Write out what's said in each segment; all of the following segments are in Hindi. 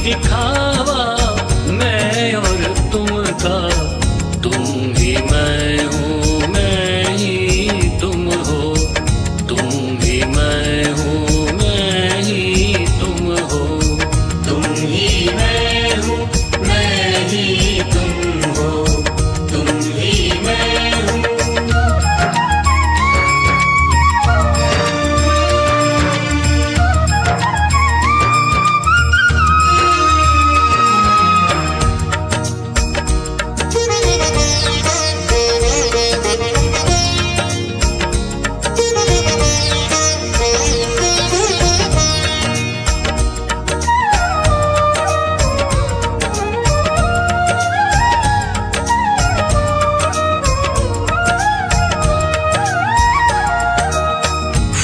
दिखावा मैं और तुम का, तुम ही मैं हूँ मैं ही तुम हो, तुम ही मैं हूँ मैं ही तुम हो, तुम ही मैं हूँ मैं ही तुम हो, तुम ही मैं हूँ।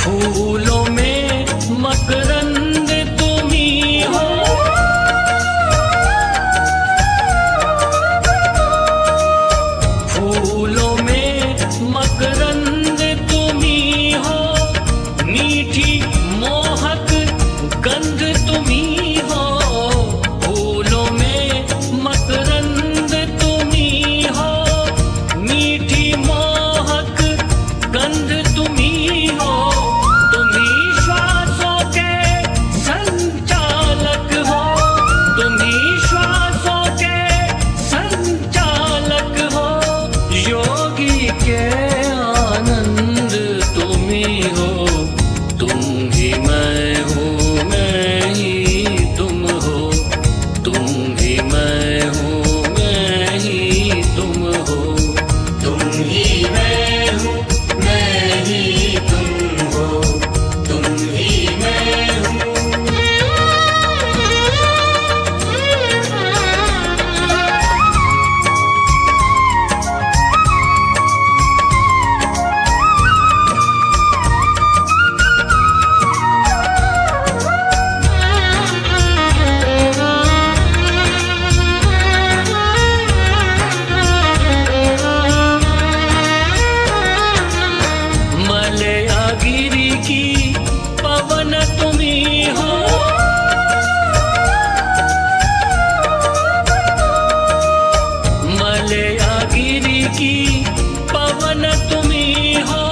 फूलों में मकरंद तुम ही हो, फूलों में मकरंद तुम ही हो, मीठी मोहक गंध तुम ही हो, फूलों में मकरंद तुम ही हो, मीठी मोहक गंध तुम ही हो, तुम ही श्वासों के संचालक हो, तुम ही श्वासों के संचालक हो, योगी के आनंद तुम ही हो, तुम ही मैं हूँ मैं ही तुम हो, तुम ही मैं हूँ मैं ही तुम हो, तुम ही मैं हूँ मैं ही तुम हो, तुम ही मैं हूँ। मलयागिरी की पवन तुम ही हो, मलयागिरी की पवन तुम ही हो,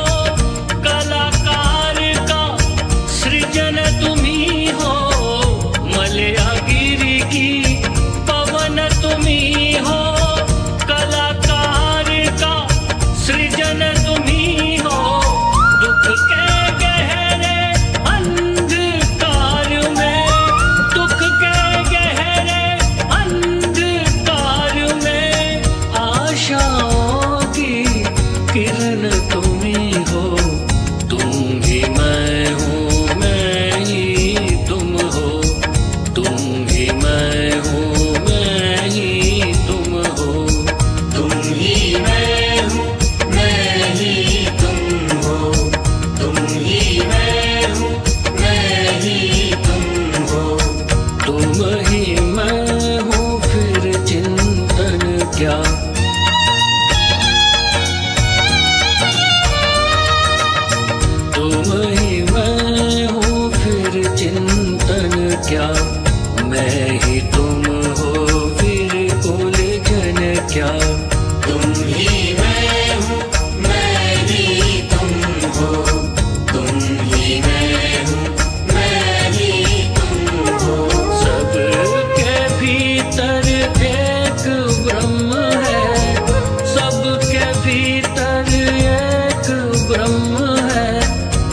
कलाकार का सृजन तुम ही हो, मलयागिरी की पवन तुम ही हो, कलाकार का सृजन तुम ही हो, दुख के गहरे अंधकार में, दुख के गहरे अंधकार में, आशाओं की किरण तुम ही हो, तुम ही मैं हूँ मैं ही तुम हो, तुम ही मैं हूँ मैं ही तुम हो, तुम ही मैं हूँ मैं ही तुम हो, तुम ही मैं हूँ मैं ही तुम हो। तुम ही मैं हूँ फिर चिंतन क्या, तुम ही मैं हूँ फिर चिंतन क्या, मैं ही तुम हो फिर उलझन क्या, तुम ही मैं हूँ मैं ही तुम हो, तुम ही मैं हूँ मैं ही तुम हो। सबके भीतर एक ब्रह्म है, सबके भीतर एक ब्रह्म है,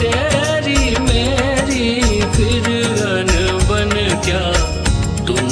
तेरी मेरी फिर अनबन क्या, तुम